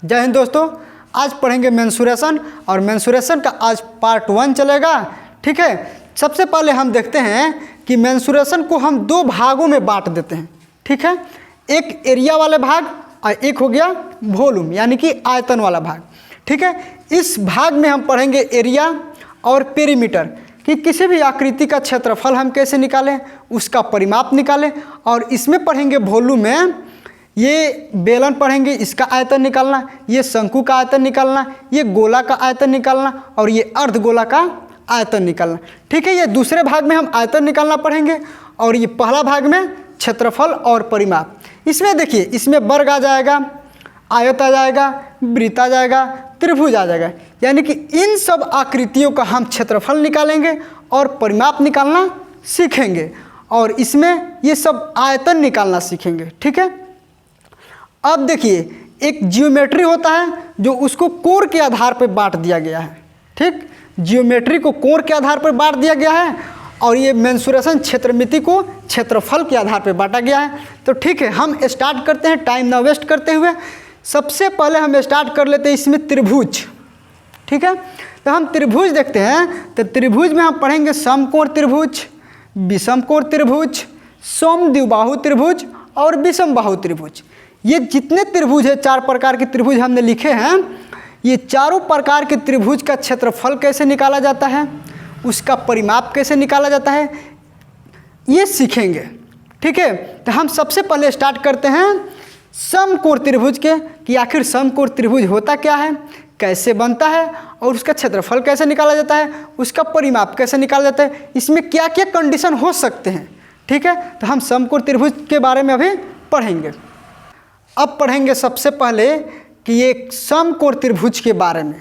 जय हिंद दोस्तों, आज पढ़ेंगे मेंसुरेशन और मेंसुरेशन का आज पार्ट 1 चलेगा। ठीक है, सबसे पहले हम देखते हैं कि मेंसुरेशन को हम दो भागों में बांट देते हैं। ठीक है, एक एरिया वाले भाग और एक हो गया वॉल्यूम यानी कि आयतन वाला भाग। ठीक है, इस भाग में हम पढ़ेंगे एरिया और पेरीमीटर कि किसी भी आकृति का क्षेत्रफल हम कैसे निकालें, उसका परिमाप निकालें। और इसमें पढ़ेंगे वॉल्यूम में ये बेलन पढ़ेंगे, इसका आयतन निकालना, ये शंकु का आयतन निकालना, ये गोला का आयतन निकालना और ये अर्धगोला का आयतन निकालना। ठीक है, ये दूसरे भाग में हम आयतन निकालना पढ़ेंगे और ये पहला भाग में क्षेत्रफल और परिमाप। इसमें देखिए, इसमें वर्ग आ जाएगा, आयत आ जाएगा, वृत्त आ जाएगा, त्रिभुज आ जाएगा। यानी कि इन सब आकृतियों का हम क्षेत्रफल निकालेंगे और परिमाप निकालना सीखेंगे और इसमें ये सब आयतन निकालना सीखेंगे। ठीक है, अब देखिए, एक जियोमेट्री होता है जो उसको कोण के आधार पर बांट दिया गया है। ठीक, जियोमेट्री को कोण के आधार पर बांट दिया गया है और ये मेंसुरेशन क्षेत्रमिति को क्षेत्रफल के आधार पर बांटा गया है। तो ठीक है, हम स्टार्ट करते हैं टाइम ना वेस्ट करते हुए। सबसे पहले हम स्टार्ट कर लेते हैं इसमें त्रिभुज। ठीक है, तो हम त्रिभुज देखते हैं। तो त्रिभुज में हम पढ़ेंगे समकोण त्रिभुज, विषमकोण त्रिभुज, समद्विबाहु त्रिभुज और विषमबाहु त्रिभुज। ये जितने त्रिभुज है, 4 प्रकार के त्रिभुज हमने लिखे हैं, ये चारों प्रकार के त्रिभुज का क्षेत्रफल कैसे निकाला जाता है, उसका परिमाप कैसे निकाला जाता है, ये सीखेंगे। ठीक है, तो हम सबसे पहले स्टार्ट करते हैं समकोण त्रिभुज के कि आखिर समकोण त्रिभुज होता क्या है, कैसे बनता है और उसका क्षेत्रफल कैसे निकाला जाता है, उसका परिमाप कैसे निकाला जाता है, इसमें क्या क्या कंडीशन हो सकते हैं। ठीक है, तो हम समकोण त्रिभुज के बारे में अभी पढ़ेंगे। अब पढ़ेंगे सबसे पहले कि ये समकोण त्रिभुज के बारे में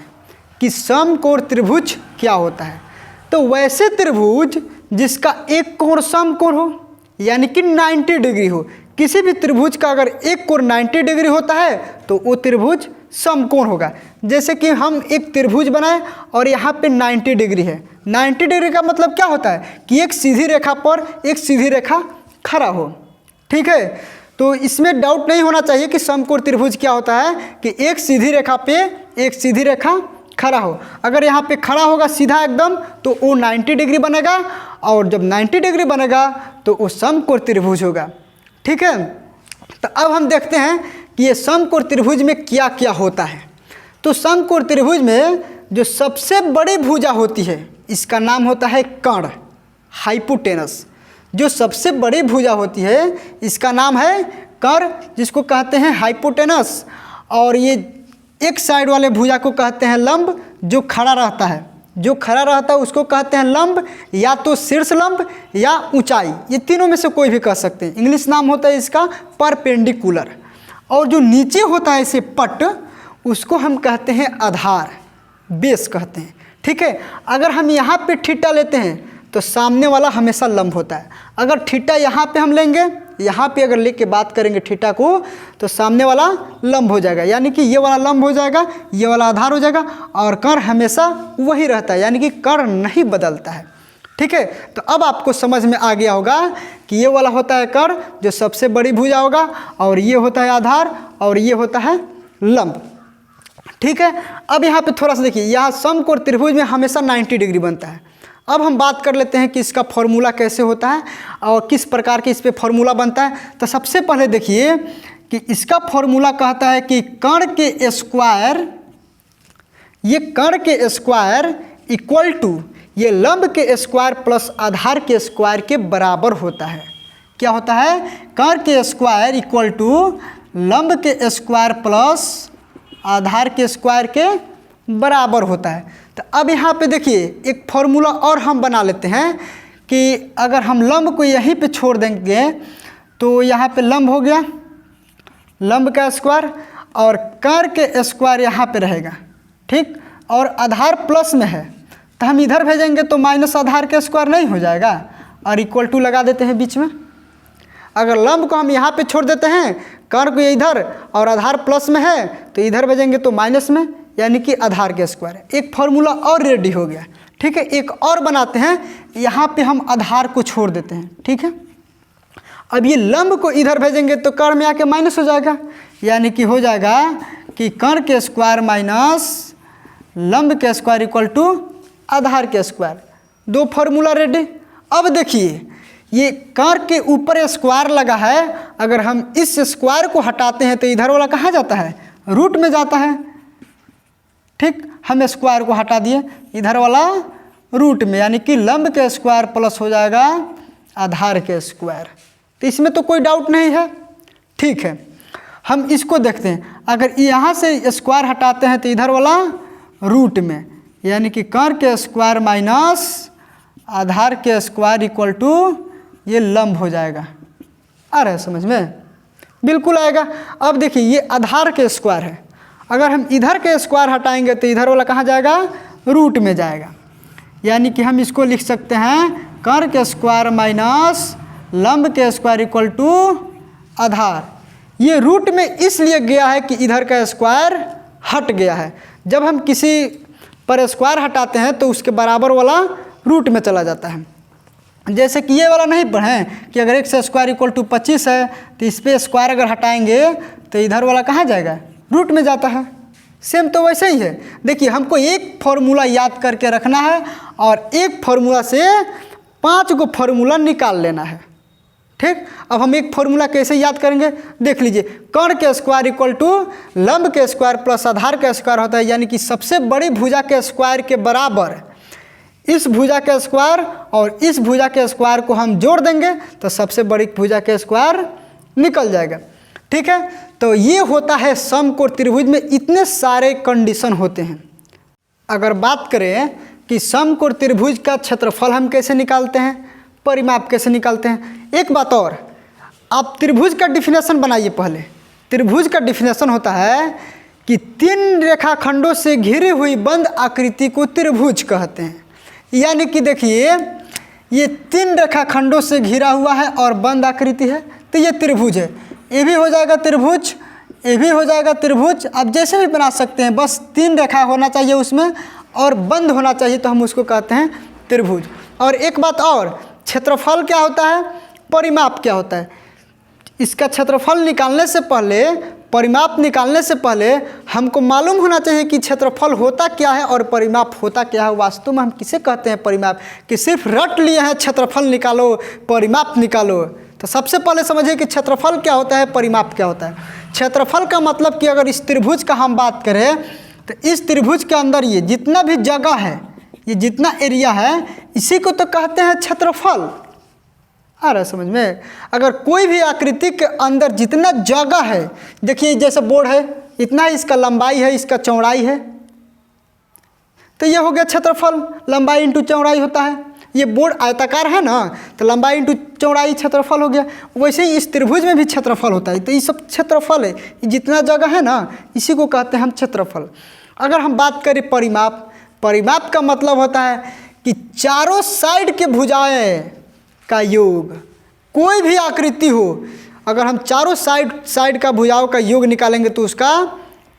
कि समकोण त्रिभुज क्या होता है। तो वैसे त्रिभुज जिसका एक कोण समकोण हो यानी कि 90 डिग्री हो, किसी भी त्रिभुज का अगर एक कोण 90 डिग्री होता है तो वो त्रिभुज समकोण होगा। जैसे कि हम एक त्रिभुज बनाए और यहाँ पे 90 डिग्री है। 90 डिग्री का मतलब क्या होता है कि एक सीधी रेखा पर एक सीधी रेखा खड़ा हो। ठीक है, तो इसमें डाउट नहीं होना चाहिए कि समकोण त्रिभुज क्या होता है कि एक सीधी रेखा पे एक सीधी रेखा खड़ा हो। अगर यहाँ पे खड़ा होगा सीधा एकदम तो वो 90 डिग्री बनेगा और जब 90 डिग्री बनेगा तो वो समकोण त्रिभुज होगा। ठीक है, तो अब हम देखते हैं कि ये समकोण त्रिभुज में क्या क्या होता है। तो समकोण त्रिभुज में जो सबसे बड़ी भुजा होती है इसका नाम होता है कर्ण, हाइपोटेनस। जो सबसे बड़ी भुजा होती है इसका नाम है कर्ण, जिसको कहते हैं हाइपोटेनस। और ये एक साइड वाले भुजा को कहते हैं लंब, जो खड़ा रहता है। जो खड़ा रहता है उसको कहते हैं लंब, या तो शीर्ष लंब या ऊंचाई, ये तीनों में से कोई भी कह सकते हैं। इंग्लिश नाम होता है इसका परपेंडिकुलर। और जो नीचे होता है इसे पट, उसको हम कहते हैं आधार, बेस कहते हैं। ठीक है, अगर हम यहाँ पे थीटा लेते हैं तो सामने वाला हमेशा लंब होता है। अगर थीटा यहाँ पे हम लेंगे, यहाँ पे अगर लेके बात करेंगे थीटा को, तो सामने वाला लंब हो जाएगा, यानी कि ये वाला लंब हो जाएगा, ये वाला आधार हो जाएगा और कर्ण हमेशा वही रहता है, यानी कि कर्ण नहीं बदलता है। ठीक है, तो अब आपको समझ में आ गया होगा कि ये वाला होता है कर्ण जो सबसे बड़ी भुजा होगा, और ये होता है आधार और ये होता है लंब। ठीक है, अब यहाँ पे थोड़ा सा देखिए, यहाँ समकोण त्रिभुज में हमेशा 90 डिग्री बनता है। अब हम बात कर लेते हैं कि इसका फॉर्मूला कैसे होता है और किस प्रकार के इस पे फॉर्मूला बनता है। तो सबसे पहले देखिए कि इसका फॉर्मूला कहता है कि कर्ण के स्क्वायर, ये कर्ण के स्क्वायर इक्वल टू ये लंब के स्क्वायर प्लस आधार के स्क्वायर के बराबर होता है। क्या होता है? कर्ण के स्क्वायर इक्वल टू लंब के स्क्वायर प्लस आधार के स्क्वायर के बराबर होता है। तो अब यहाँ पे देखिए एक फॉर्मूला और हम बना लेते हैं कि अगर हम लंब को यहीं पे छोड़ देंगे तो यहाँ पे लंब हो गया, लंब का स्क्वायर, और कर्ण के स्क्वायर यहाँ पे रहेगा। ठीक, और आधार प्लस में है तो हम इधर भेजेंगे तो माइनस आधार के स्क्वायर नहीं हो जाएगा, और इक्वल टू लगा देते हैं बीच में। अगर लंब को हम यहाँ पे छोड़ देते हैं, कर्ण को इधर और आधार प्लस में है तो इधर भेजेंगे तो माइनस में, यानी कि आधार के स्क्वायर। एक फार्मूला और रेडी हो गया। ठीक है, एक और बनाते हैं, यहाँ पे हम आधार को छोड़ देते हैं। ठीक है, अब ये लंब को इधर भेजेंगे तो कर्ण में आके माइनस हो जाएगा, यानी कि हो जाएगा कि कर्ण के स्क्वायर माइनस लंब के स्क्वायर इक्वल टू आधार के स्क्वायर। दो फॉर्मूला रेडी। अब देखिए ये कर्ण के ऊपर स्क्वायर लगा है, अगर हम इस स्क्वायर को हटाते हैं तो इधर वाला कहाँ जाता है, रूट में जाता है। ठीक, हम स्क्वायर को हटा दिए, इधर वाला रूट में, यानी कि लंब के स्क्वायर प्लस हो जाएगा आधार के स्क्वायर। तो इसमें तो कोई डाउट नहीं है। ठीक है, हम इसको देखते हैं। अगर यहाँ से स्क्वायर हटाते हैं तो इधर वाला रूट में, यानी कि कर्ण के स्क्वायर माइनस आधार के स्क्वायर इक्वल टू ये लंब हो जाएगा। आ रहा है समझ में? बिल्कुल आएगा। अब देखिए ये आधार के स्क्वायर है, अगर हम इधर के स्क्वायर हटाएंगे तो इधर वाला कहाँ जाएगा, रूट में जाएगा। यानी कि हम इसको लिख सकते हैं कर्ण के स्क्वायर माइनस लंब के स्क्वायर इक्वल टू आधार। ये रूट में इसलिए गया है कि इधर का स्क्वायर हट गया है। जब हम किसी पर स्क्वायर हटाते हैं तो उसके बराबर वाला रूट में चला जाता है। जैसे कि ये वाला नहीं पढ़ें कि अगर x स्क्वायर इक्वल टू 25 है तो इस पर स्क्वायर अगर हटाएंगे तो इधर वाला कहाँ जाएगा, रूट में जाता है। सेम तो वैसे ही है। देखिए हमको एक फॉर्मूला याद करके रखना है और एक फॉर्मूला से 5 गो फॉर्मूला निकाल लेना है। ठीक, अब हम एक फॉर्मूला कैसे याद करेंगे, देख लीजिए। कर्ण के स्क्वायर इक्वल टू लंब के स्क्वायर प्लस आधार के स्क्वायर होता है, यानी कि सबसे बड़ी भुजा के स्क्वायर के बराबर इस भुजा के स्क्वायर और इस भुजा के स्क्वायर को हम जोड़ देंगे तो सबसे बड़ी भुजा के स्क्वायर निकल जाएगा। ठीक है, तो ये होता है समकोण त्रिभुज में इतने सारे कंडीशन होते हैं। अगर बात करें कि समकोण त्रिभुज का क्षेत्रफल हम कैसे निकालते हैं, परिमाप कैसे निकालते हैं, एक बात और, आप त्रिभुज का डिफिनेशन बनाइए। पहले त्रिभुज का डिफिनेशन होता है कि 3 रेखाखंडों से घिरी हुई बंद आकृति को त्रिभुज कहते हैं। यानी कि देखिए ये 3 रेखाखंडों से घिरा हुआ है और बंद आकृति है तो ये त्रिभुज है। ये भी हो जाएगा त्रिभुज, ये भी हो जाएगा त्रिभुज। आप जैसे भी बना सकते हैं, बस 3 रेखा होना चाहिए उसमें और बंद होना चाहिए, तो हम उसको कहते हैं त्रिभुज। और एक बात और, क्षेत्रफल क्या होता है, परिमाप क्या होता है। इसका क्षेत्रफल निकालने से पहले, परिमाप निकालने से पहले हमको मालूम होना चाहिए कि क्षेत्रफल होता क्या है और परिमाप होता क्या है। वास्तव में हम किसे कहते हैं परिमाप, कि सिर्फ रट लिए हैं क्षेत्रफल निकालो परिमाप निकालो। तो सबसे पहले समझिए कि क्षेत्रफल क्या होता है, परिमाप क्या होता है। क्षेत्रफल का मतलब कि अगर इस त्रिभुज का हम बात करें तो इस त्रिभुज के अंदर ये जितना भी जगह है, ये जितना एरिया है, इसी को तो कहते हैं क्षेत्रफल। आ रहा है समझ में? अगर कोई भी आकृति के अंदर जितना जगह है, देखिए जैसे बोर्ड है, इतना इसका लंबाई है, इसका चौड़ाई है, तो ये हो गया क्षेत्रफल। लंबाई इंटू चौड़ाई होता है। ये बोर्ड आयताकार है ना, तो लंबाई इंटू चौड़ाई क्षेत्रफल हो गया। वैसे ही इस त्रिभुज में भी क्षेत्रफल होता है। तो ये सब क्षेत्रफल है, जितना जगह है ना, इसी को कहते हैं हम क्षेत्रफल। अगर हम बात करें परिमाप, परिमाप का मतलब होता है कि चारों साइड के भुजाएं का योग, कोई भी आकृति हो, अगर हम चारों साइड का भुजाओं का योग निकालेंगे तो उसका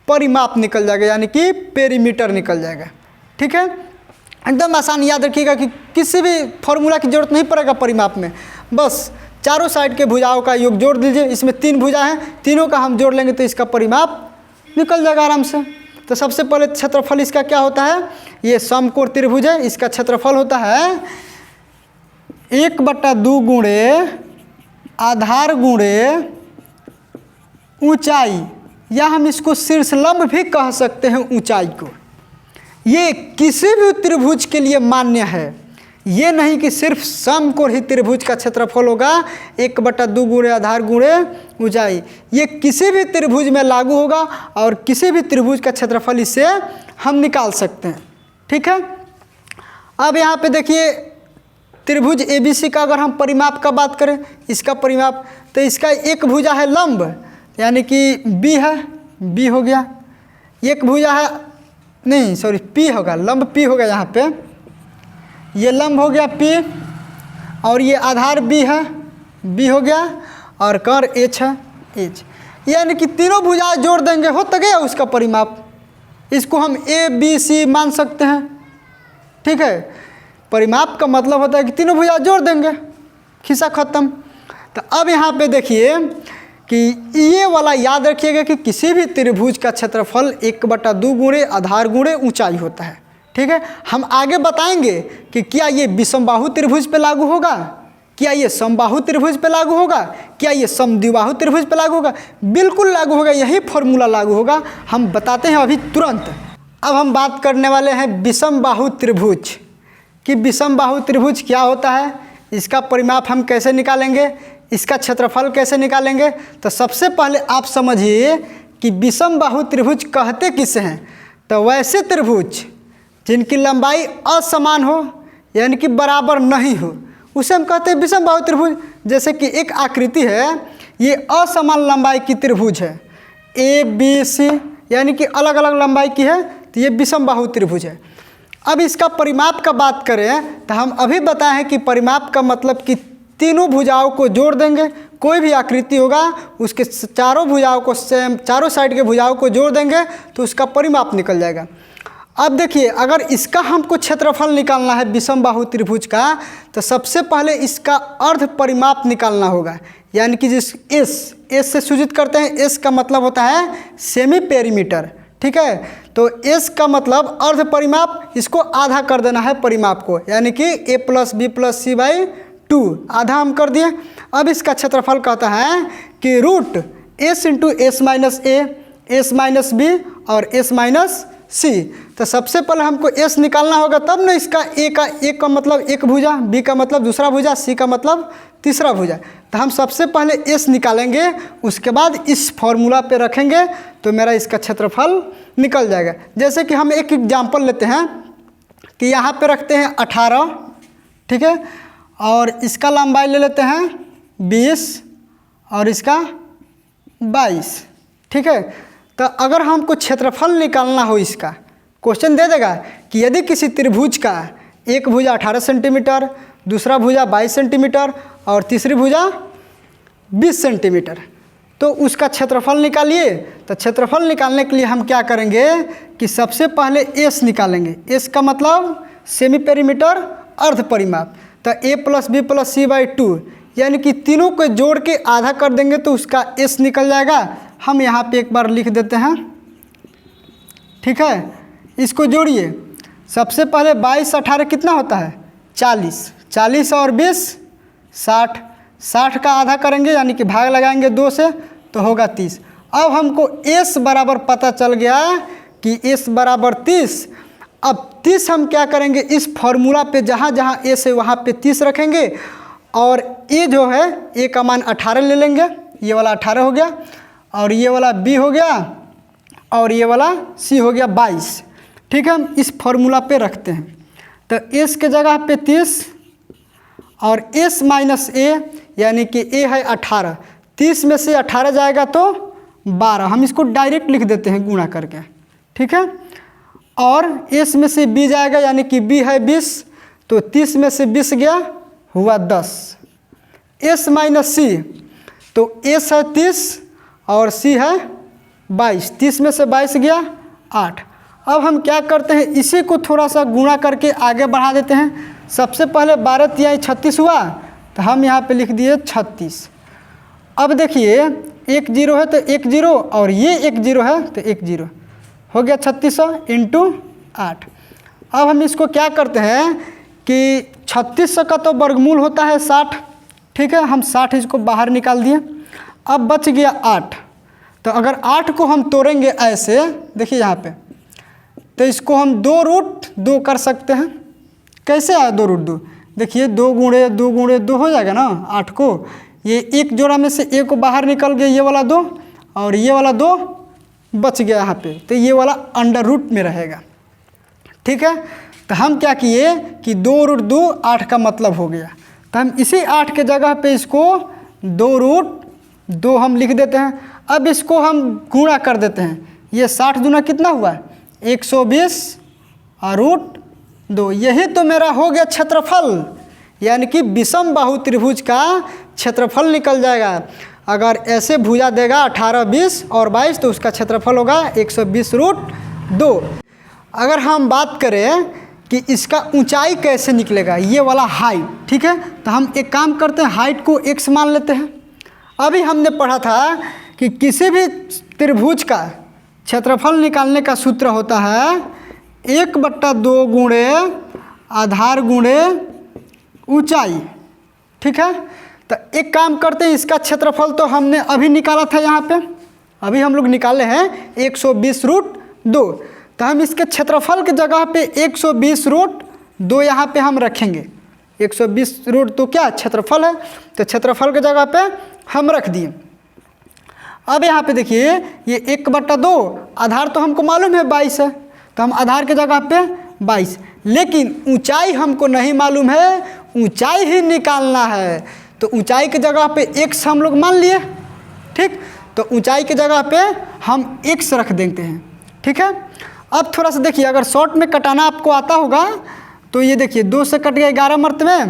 परिमाप निकल जाएगा, यानी कि पेरीमीटर निकल जाएगा। ठीक है, एकदम आसान याद रखिएगा कि किसी भी फॉर्मूला की जरूरत नहीं पड़ेगा परिमाप में। बस चारों साइड के भुजाओं का योग जोड़ दीजिए। इसमें 3 भुजा हैं, तीनों का हम जोड़ लेंगे तो इसका परिमाप निकल जाएगा आराम से। तो सबसे पहले क्षेत्रफल इसका क्या होता है, ये समकोण त्रिभुज है, इसका क्षेत्रफल होता है 1/2 गुणे आधार गुणे ऊंचाई, या हम इसको शीर्षलंब भी कह सकते हैं ऊंचाई को। ये किसी भी त्रिभुज के लिए मान्य है। ये नहीं कि सिर्फ समकोण ही त्रिभुज का क्षेत्रफल होगा 1/2 गुणे आधार गुणे ऊंचाई। ये किसी भी त्रिभुज में लागू होगा और किसी भी त्रिभुज का क्षेत्रफल इससे हम निकाल सकते हैं। ठीक है, अब यहाँ पे देखिए त्रिभुज ABC का अगर हम परिमाप का बात करें, इसका परिमाप, तो इसका एक भुजा है लंब, यानी कि B है, B हो गया। एक भुजा है, नहीं सॉरी P होगा, लंब P होगा यहाँ पे, ये लंब हो गया P, और ये आधार B है, B हो गया, और कर्ण H है, H। यानी कि तीनों भुजाएं जोड़ देंगे, हो तो गया उसका परिमाप। इसको हम ABC मान सकते हैं। ठीक है, परिमाप का मतलब होता है कि तीनों भुजा जोड़ देंगे, खिस्सा खत्म। तो अब यहाँ पे देखिए कि ये वाला याद रखिएगा कि किसी भी त्रिभुज का क्षेत्रफल 1/2 गुणे आधार गुणे ऊंचाई होता है। ठीक है, हम आगे बताएंगे कि क्या ये विषमबाहु त्रिभुज पे लागू होगा, क्या ये समबाहु त्रिभुज पे लागू होगा, क्या ये समद्विबाहु त्रिभुज पे लागू होगा। बिल्कुल लागू होगा, यही फॉर्मूला लागू होगा, हम बताते हैं अभी तुरंत। अब हम बात करने वाले हैं विषमबाहु त्रिभुज कि विषमबाहु त्रिभुज क्या होता है, इसका परिमाप हम कैसे निकालेंगे, इसका क्षेत्रफल कैसे निकालेंगे। तो सबसे पहले आप समझिए कि विषमबाहु त्रिभुज कहते किसे हैं। तो वैसे त्रिभुज जिनकी लंबाई असमान हो यानी कि बराबर नहीं हो उसे हम कहते हैं विषमबाहु त्रिभुज। जैसे कि एक आकृति है, ये असमान लंबाई की त्रिभुज है, ए बी सी यानी कि अलग अलग लंबाई की है, तो ये विषमबाहु त्रिभुज है। अब इसका परिमाप का बात करें तो हम अभी बताएं कि परिमाप का मतलब कि तीनों भुजाओं को जोड़ देंगे, कोई भी आकृति होगा उसके चारों भुजाओं को चारों साइड के भुजाओं को जोड़ देंगे तो उसका परिमाप निकल जाएगा। अब देखिए, अगर इसका हमको क्षेत्रफल निकालना है विषमबाहु त्रिभुज का, तो सबसे पहले इसका अर्ध परिमाप निकालना होगा, यानी कि जिस एस से सूचित करते हैं। एस का मतलब होता है सेमी पेरीमीटर। ठीक है, तो एस का मतलब अर्ध परिमाप, इसको आधा कर देना है परिमाप को, यानी कि a + b+c/2 आधा हम कर दिए। अब इसका क्षेत्रफल कहता है कि √s × s - b और s-c। तो सबसे पहले हमको s निकालना होगा, तब ना इसका a का मतलब एक भुजा, b का मतलब दूसरा भुजा, c का मतलब तीसरा भुजा। तो हम सबसे पहले s निकालेंगे, उसके बाद इस फॉर्मूला पे रखेंगे तो मेरा इसका क्षेत्रफल निकल जाएगा। जैसे कि हम एक एग्जाम्पल लेते हैं कि यहाँ पे रखते हैं 18, ठीक है, और इसका लंबाई ले लेते हैं 20 और इसका 22। ठीक है, तो अगर हमको क्षेत्रफल निकालना हो, इसका क्वेश्चन दे देगा कि यदि किसी त्रिभुज का एक भुजा 18 सेंटीमीटर, दूसरा भुजा 22 सेंटीमीटर और तीसरी भुजा 20 सेंटीमीटर, तो उसका क्षेत्रफल निकालिए। तो क्षेत्रफल निकालने के लिए हम क्या करेंगे कि सबसे पहले एस निकालेंगे। एस का मतलब सेमी पेरीमीटर अर्ध परिमाप। तो a + b+c/2 यानी कि तीनों को जोड़ के आधा कर देंगे तो उसका एस निकल जाएगा। हम यहाँ पे एक बार लिख देते हैं। ठीक है, इसको जोड़िए। सबसे पहले 22 18 कितना होता है 40, 40 और 20 60, 60 का आधा करेंगे यानी कि भाग लगाएंगे 2 से तो होगा 30। अब हमको s बराबर पता चल गया कि s बराबर 30। अब 30 हम क्या करेंगे, इस फॉर्मूला पे जहाँ जहाँ s है वहाँ पे 30 रखेंगे और ये जो है a का मान 18 ले लेंगे, ये वाला 18 हो गया और ये वाला b हो गया और ये वाला c हो गया 22। ठीक है, हम इस फॉर्मूला पे रखते हैं। तो s के जगह पे 30 और s - a यानी कि a है 18, 30 में से 18 जाएगा तो 12, हम इसको डायरेक्ट लिख देते हैं गुणा करके। ठीक है, और s में से b जाएगा यानी कि b है 20, तो 30 में से 20 गया हुआ 10। s - c, तो s है 30 और c है 22, 30 में से 22 गया 8। अब हम क्या करते हैं, इसी को थोड़ा सा गुणा करके आगे बढ़ा देते हैं। सबसे पहले 12 × 36 हुआ, तो हम यहाँ पे लिख दिए 36। अब देखिए एक 0 है तो एक 0 और ये एक 0 है तो एक 0 हो गया 3600 × 8। अब हम इसको क्या करते हैं कि 3600 का तो वर्गमूल होता है 60। ठीक है, हम 60 इसको बाहर निकाल दिए। अब बच गया 8। तो अगर 8 को हम तोड़ेंगे ऐसे, देखिए यहाँ पे, तो इसको हम 2√2 कर सकते हैं। कैसे आया 2√2, देखिए 2 × 2 हो जाएगा ना 8 को। ये एक जोड़ा में से एक को बाहर निकल गया, ये वाला 2 और ये वाला 2 बच गया यहाँ पे, तो ये वाला अंडर रूट में रहेगा। ठीक है, तो हम क्या किए कि 2√2 8 का मतलब हो गया, तो हम इसी 8 के जगह पे इसको 2√2 हम लिख देते हैं। अब इसको हम गुणा कर देते हैं, ये 60 दूना कितना हुआ 120 और √2, यही तो मेरा हो गया क्षेत्रफल, यानी कि विषमबाहु त्रिभुज का क्षेत्रफल निकल जाएगा। अगर ऐसे भुजा देगा 18 20 और 22 तो उसका क्षेत्रफल होगा 120√2। अगर हम बात करें कि इसका ऊंचाई कैसे निकलेगा, ये वाला हाइट, ठीक है, तो हम एक काम करते हैं, हाइट को x मान लेते हैं। अभी हमने पढ़ा था कि किसी भी त्रिभुज का क्षेत्रफल निकालने का सूत्र होता है 1/2 गुणे आधार गुणे ऊंचाई। ठीक है, तो एक काम करते हैं, इसका क्षेत्रफल तो हमने अभी निकाला था, यहाँ पे अभी हम लोग निकाले हैं 120√2। तो हम इसके क्षेत्रफल की जगह पे 120√2 यहाँ पे हम रखेंगे। 120√2 क्या क्षेत्रफल है, तो क्षेत्रफल की जगह पे हम रख दिए। अब यहाँ पे देखिए ये 1/2 आधार तो हमको मालूम है 22 है, तो हम आधार की जगह पे 22, लेकिन ऊंचाई हमको नहीं मालूम है, ऊंचाई ही निकालना है। तो ऊंचाई की जगह पे x हम लोग मान लिए। ठीक, तो ऊंचाई की जगह पे हम x रख देते हैं। ठीक है, अब थोड़ा सा देखिए, अगर शॉर्ट में कटाना आपको आता होगा तो ये देखिए 2 से कट गया 11 मरतबे।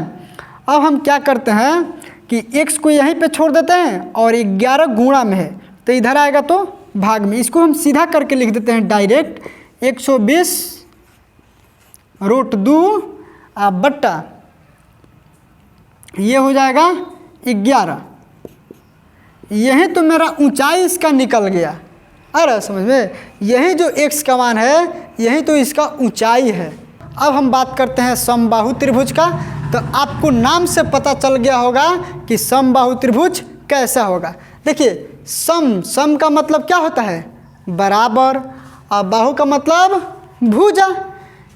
अब हम क्या करते हैं कि x को यहीं पे छोड़ देते हैं और 11 गुणा में है तो इधर आएगा तो भाग में। इसको हम सीधा करके लिख देते हैं डायरेक्ट 120√2 बट्टा ये हो जाएगा 11। यही तो मेरा ऊंचाई इसका निकल गया। अरे समझ में, यही जो x का मान है यही तो इसका ऊंचाई है। अब हम बात करते हैं समबाहु त्रिभुज का। तो आपको नाम से पता चल गया होगा कि समबाहु त्रिभुज कैसा होगा। देखिए सम का मतलब क्या होता है, बराबर, और बाहु का मतलब भुजा,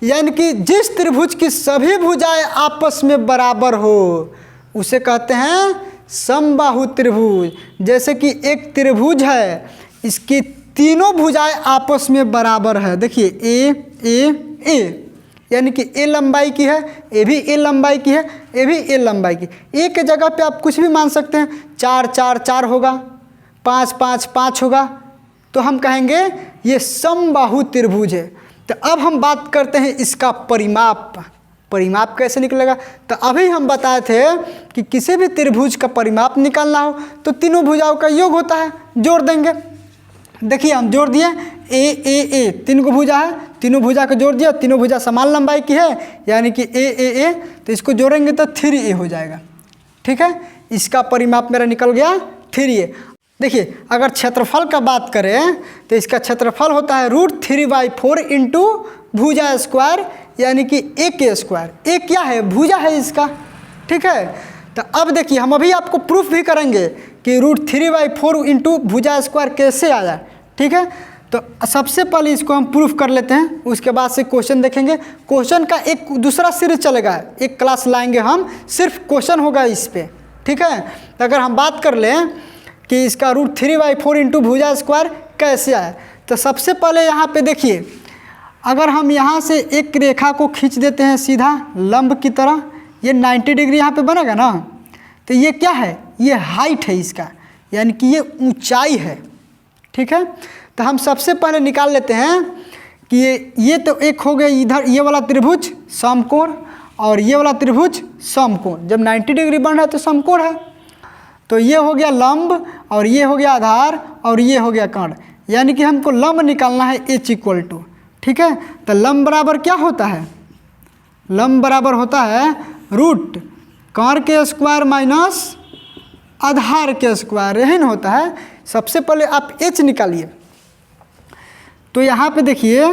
यानी कि जिस त्रिभुज की सभी भुजाएं आपस में बराबर हो उसे कहते हैं समबाहु त्रिभुज। जैसे कि एक त्रिभुज है, इसकी तीनों भुजाएं आपस में बराबर है। देखिए ए यानी कि ए लंबाई की है, ए भी ए लंबाई की है, ए भी ए लंबाई की। ए के जगह पे आप कुछ भी मान सकते हैं, 4 4 4 होगा, 5 5 5 होगा, तो हम कहेंगे ये समबाहु त्रिभुज है। तो अब हम बात करते हैं इसका परिमाप। परिमाप कैसे निकलेगा, तो अभी हम बताए थे कि किसी भी त्रिभुज का परिमाप निकालना हो तो तीनों भुजाओं का योग होता है, जोड़ देंगे। देखिए हम जोड़ दिए ए 3 को भुजा है, तीनों भुजा को जोड़ दिया, तीनों भुजा समान लंबाई की है यानी कि ए, तो इसको जोड़ेंगे तो 3a हो जाएगा। ठीक है, इसका परिमाप मेरा निकल गया 3a। देखिए अगर क्षेत्रफल का बात करें तो इसका क्षेत्रफल होता है √3/4 इंटू भुजा स्क्वायर यानी कि a के स्क्वायर। ए क्या है, भुजा है इसका। ठीक है, तो अब देखिए हम अभी आपको प्रूफ भी करेंगे कि √3/4 इंटू भुजा स्क्वायर कैसे आया। ठीक है, तो सबसे पहले इसको हम प्रूफ कर लेते हैं, उसके बाद से क्वेश्चन देखेंगे। क्वेश्चन का एक दूसरा सीरीज चलेगा, एक क्लास लाएंगे हम, सिर्फ क्वेश्चन होगा इस पर। ठीक है, तो अगर हम बात कर लें कि इसका √3/4 इंटू भुजा स्क्वायर कैसे आया, तो सबसे पहले यहाँ पे देखिए, अगर हम यहाँ से एक रेखा को खींच देते हैं सीधा लंब की तरह, ये 90 डिग्री यहाँ पे बनेगा ना, तो ये क्या है, ये हाइट है इसका, यानी कि ये ऊंचाई है। ठीक है, तो हम सबसे पहले निकाल लेते हैं कि ये तो एक हो गया इधर ये वाला त्रिभुज समकोण और ये वाला त्रिभुज समकोण। जब 90 डिग्री बन रहा है तो समकोण है, तो ये हो गया लंब और ये हो गया आधार और ये हो गया कर्ण, यानी कि हमको लंब निकालना है h = ठीक है, तो लंब बराबर क्या होता है, लंब बराबर होता है रूट कर्ण के स्क्वायर माइनस आधार के स्क्वायर, यही ना होता है। सबसे पहले आप h निकालिए, तो यहाँ पे देखिए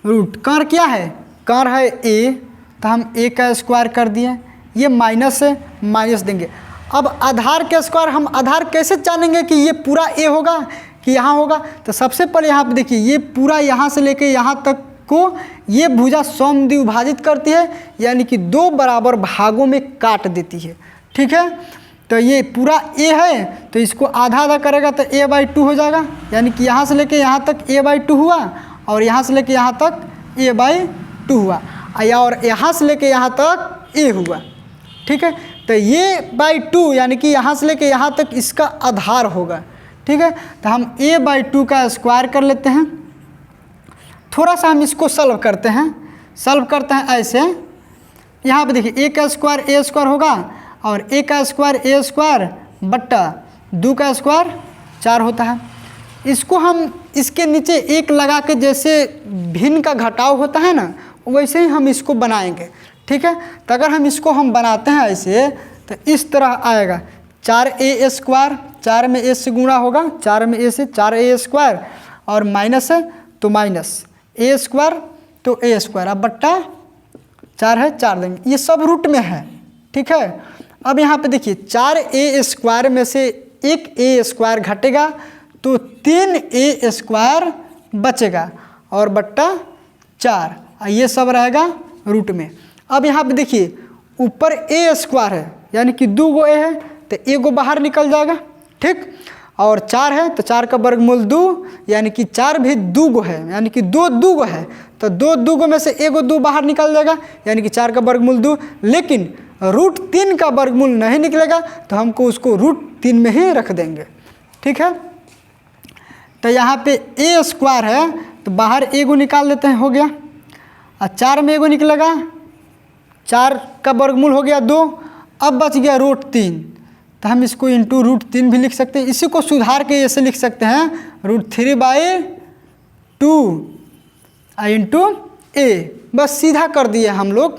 रूट कर्ण क्या है, कर्ण है a, तो हम a का स्क्वायर कर दिए, ये माइनस है माइनस देंगे। अब आधार के स्क्वायर, हम आधार कैसे जानेंगे कि ये पूरा a होगा कि यहाँ होगा, तो सबसे पहले यहाँ पे देखिए ये पूरा यहाँ से लेके यहाँ तक को ये भुजा समद्विभाजित करती है, यानी कि 2 बराबर भागों में काट देती है। ठीक है, तो ये पूरा a है तो इसको आधा आधा करेगा तो a/2 हो जाएगा, यानी कि यहाँ से लेके यहाँ तक a/2 हुआ और यहाँ से लेके यहाँ तक a/2 हुआ और यहाँ से लेके यहाँ तक a हुआ। ठीक है, तो ये /2 यानी कि यहाँ से लेके यहाँ तक इसका आधार होगा। ठीक है, तो हम a/2 का स्क्वायर कर लेते हैं। थोड़ा सा हम इसको सॉल्व करते हैं ऐसे, यहाँ पे देखिए a का स्क्वायर a² होगा और a का स्क्वायर a² बट्टा 2 का स्क्वायर 4 होता है। इसको हम इसके नीचे 1 लगा के जैसे भिन्न का घटाव होता है ना, वैसे ही हम इसको बनाएंगे। ठीक है, तो अगर हम इसको बनाते हैं ऐसे तो इस तरह आएगा 4a² 4 में a से गुणा होगा, 4 में a से 4a² और माइनस है तो माइनस a² तो a², अब बट्टा 4 है 4 देंगे, ये सब रूट में है। ठीक है, अब यहाँ पे देखिए 4a² में से एक a² घटेगा तो 3a² बचेगा और बट्टा 4, ये सब रहेगा रूट में। अब यहाँ पे देखिए ऊपर a² है यानी कि 2 गो a है तो एगो बाहर निकल जाएगा, ठीक, और 4 है तो 4 का वर्गमूल 2 यानी कि 4 भी 2 गो है, यानी कि 2 2 गो है तो 2 गो में से एगो 2 बाहर निकल जाएगा यानी कि 4 का वर्गमूल 2, लेकिन रूट 3 का वर्गमूल नहीं निकलेगा तो हमको उसको रूट 3 में ही रख देंगे। ठीक है, तो यहाँ पे a² है तो बाहर एगो निकाल लेते हैं, हो गया, और 4 में एगो निकलेगा, 4 का वर्गमूल हो गया 2, अब बच गया रूट 3 तो हम इसको इंटू रूट 3 भी लिख सकते हैं। इसी को सुधार के ऐसे लिख सकते हैं रूट 3/2 इंटू a, बस सीधा कर दिए हम लोग,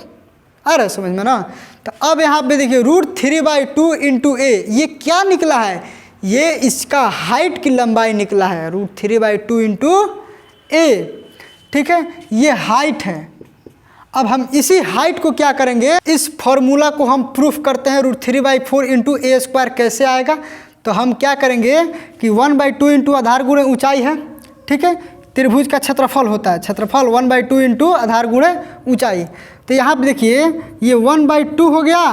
आ रहा समझ में ना। तो अब यहाँ पे देखिए रूट 3/2 इंटू a, ये क्या निकला है, ये इसका हाइट की लंबाई निकला है, रूट 3/2 इंटू a। ठीक है, ये हाइट है। अब हम इसी हाइट को क्या करेंगे, इस फॉर्मूला को हम प्रूफ करते हैं, रूट 3/4 इंटू a² कैसे आएगा। तो हम क्या करेंगे कि 1/2 इंटू आधार गुणे ऊंचाई है, ठीक है, त्रिभुज का क्षेत्रफल होता है, क्षेत्रफल 1/2 इंटू आधार गुणे ऊंचाई। तो यहाँ पे देखिए ये 1/2 हो गया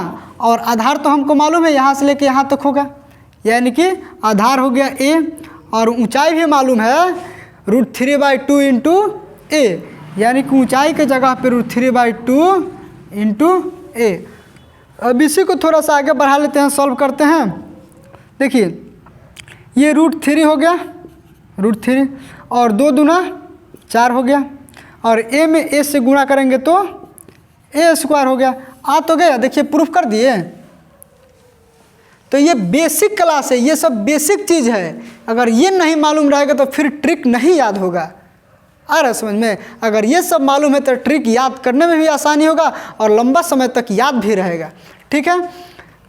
और आधार तो हमको मालूम है यहाँ से लेके यहाँ तक होगा, यानी कि आधार हो गया a और ऊंचाई भी मालूम है रूट 3/2 इंटू a, यानी कि ऊंचाई के जगह पे रूट 3/2 इंटू a। अब इसी को थोड़ा सा आगे बढ़ा लेते हैं, सॉल्व करते हैं। देखिए ये रूट 3 हो गया, रूट 3 और 2 दूना 4 हो गया और a में a से गुणा करेंगे तो a² हो गया, आ तो गया, देखिए प्रूफ कर दिए। तो ये बेसिक क्लास है, ये सब बेसिक चीज़ है, अगर ये नहीं मालूम रहेगा तो फिर ट्रिक नहीं याद होगा, आ रहा समझ में। अगर ये सब मालूम है तो ट्रिक याद करने में भी आसानी होगा और लंबा समय तक याद भी रहेगा। ठीक है,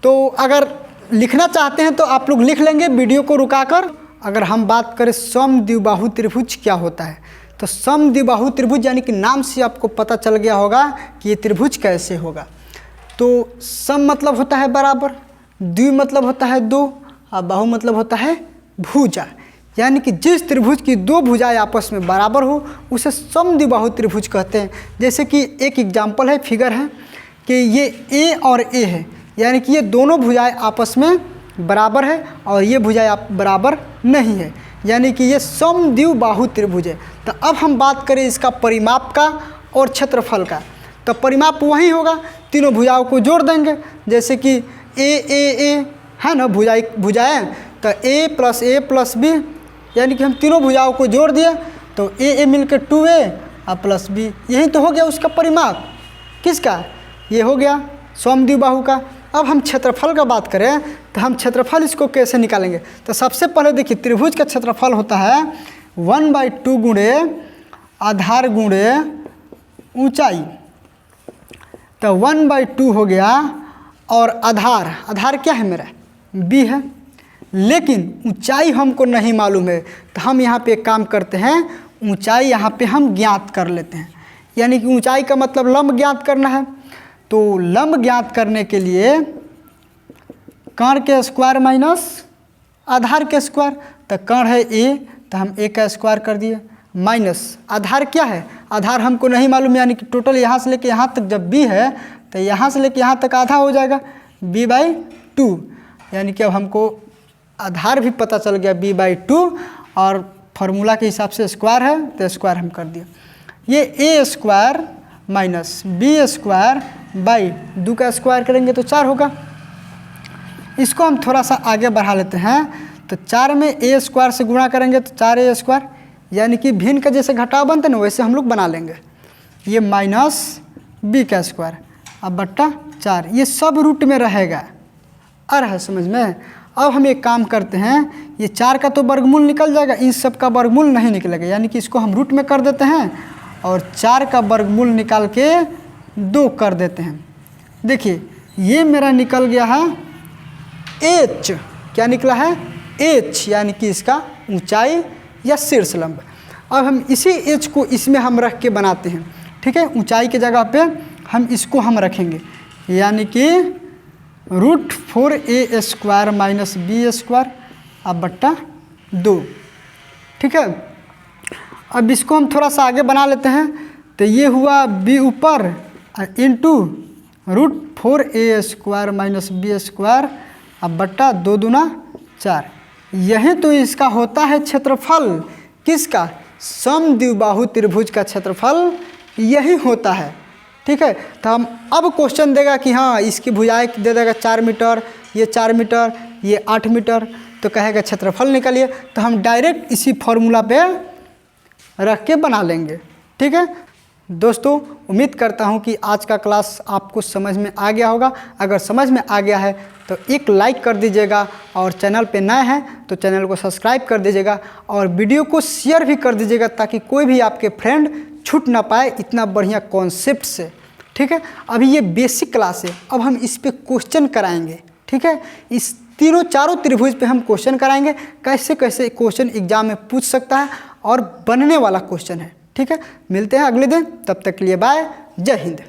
तो अगर लिखना चाहते हैं तो आप लोग लिख लेंगे वीडियो को रुकाकर। अगर हम बात करें समद्विबाहु त्रिभुज क्या होता है, तो समद्विबाहु त्रिभुज यानी कि नाम से आपको पता चल गया होगा कि ये त्रिभुज कैसे होगा। तो सम मतलब होता है बराबर, द्वि मतलब होता है 2 और बाहु मतलब होता है भुजा, यानी कि जिस त्रिभुज की 2 भुजाएं आपस में बराबर हो उसे समद्विबाहु त्रिभुज कहते हैं। जैसे कि एक एग्जाम्पल है, फिगर है कि ये a और a है, यानी कि ये दोनों भुजाएं आपस में बराबर है और ये भुजाएं बराबर नहीं है, यानी कि ये समद्विबाहु त्रिभुज है। तो अब हम बात करें इसका परिमाप का और क्षेत्रफल का, तो परिमाप वही होगा, तीनों भुजाओं को जोड़ देंगे, जैसे कि a है ना भुजाएं, तो a प्लस b, यानी कि हम तीनों भुजाओं को जोड़ दिए तो a मिलकर 2a और प्लस b, यही तो हो गया उसका परिमाप। किसका, ये हो गया समद्विबाहु का। अब हम क्षेत्रफल का बात करें तो हम क्षेत्रफल इसको कैसे निकालेंगे, तो सबसे पहले देखिए त्रिभुज का क्षेत्रफल होता है 1/2 गुणे आधार गुणे ऊंचाई, तो 1/2 हो गया और आधार क्या है मेरा b है, लेकिन ऊंचाई हमको नहीं मालूम है तो हम यहाँ पे एक काम करते हैं, ऊंचाई यहाँ पे हम ज्ञात कर लेते हैं, यानी कि ऊंचाई का मतलब लंब ज्ञात करना है। तो लंब ज्ञात करने के लिए कर्ण के स्क्वायर माइनस आधार के स्क्वायर, तो कर्ण है a तो हम a का स्क्वायर कर दिए, माइनस आधार क्या है, आधार हमको नहीं मालूम, यानी कि टोटल यहाँ से लेके यहाँ तक जब b है तो यहाँ से लेके यहाँ तक आधा हो जाएगा b/2, यानी कि अब हमको आधार भी पता चल गया b/2 और फार्मूला के हिसाब से स्क्वायर है तो स्क्वायर हम कर दिए। ये a² माइनस b² बाई 2 का स्क्वायर करेंगे तो 4 होगा। इसको हम थोड़ा सा आगे बढ़ा लेते हैं, तो 4 में a² से गुणा करेंगे तो 4a², यानी कि भिन्न का जैसे घटाव बनते ना वैसे हम लोग बना लेंगे, ये माइनस b का स्क्वायर अब बट्टा 4, ये सब रूट में रहेगा, आ रहा है समझ में। अब हम एक काम करते हैं, ये 4 का तो वर्गमूल निकल जाएगा, इन सब का वर्गमूल नहीं निकलेगा, यानी कि इसको हम रूट में कर देते हैं और 4 का वर्गमूल निकाल के 2 कर देते हैं। देखिए ये मेरा निकल गया है h, क्या निकला है एच यानी कि इसका ऊंचाई या शीर्ष लंब। अब हम इसी एच को इसमें हम रख के बनाते हैं, ठीक है। ऊंचाई के जगह पे हम इसको हम रखेंगे, यानी कि √4a² माइनस b² अब बट्टा 2, ठीक है। अब इसको हम थोड़ा सा आगे बना लेते हैं, तो ये हुआ b ऊपर इंटू √4a² माइनस b² अब बट्टा 2 दूना 4। यही तो इसका होता है क्षेत्रफल, किसका? समद्विबाहु त्रिभुज का क्षेत्रफल यही होता है, ठीक है। तो हम अब क्वेश्चन देगा कि हाँ इसकी भुजाएं दे देगा 4 मीटर, ये 4 मीटर, ये 8 मीटर, तो कहेगा क्षेत्रफल निकालिए, तो हम डायरेक्ट इसी फॉर्मूला पे रख के बना लेंगे, ठीक है। दोस्तों उम्मीद करता हूँ कि आज का क्लास आपको समझ में आ गया होगा। अगर समझ में आ गया है तो एक लाइक कर दीजिएगा, और चैनल पे नए हैं तो चैनल को सब्सक्राइब कर दीजिएगा, और वीडियो को शेयर भी कर दीजिएगा ताकि कोई भी आपके फ्रेंड छूट ना पाए इतना बढ़िया कॉन्सेप्ट से, ठीक है। अभी ये बेसिक क्लास है, अब हम इस पे क्वेश्चन कराएंगे, ठीक है। इस चारों त्रिभुज पे हम क्वेश्चन कराएंगे, कैसे कैसे क्वेश्चन एग्जाम में पूछ सकता है और बनने वाला क्वेश्चन है, ठीक है। मिलते हैं अगले दिन, तब तक के लिए बाय, जय हिंद।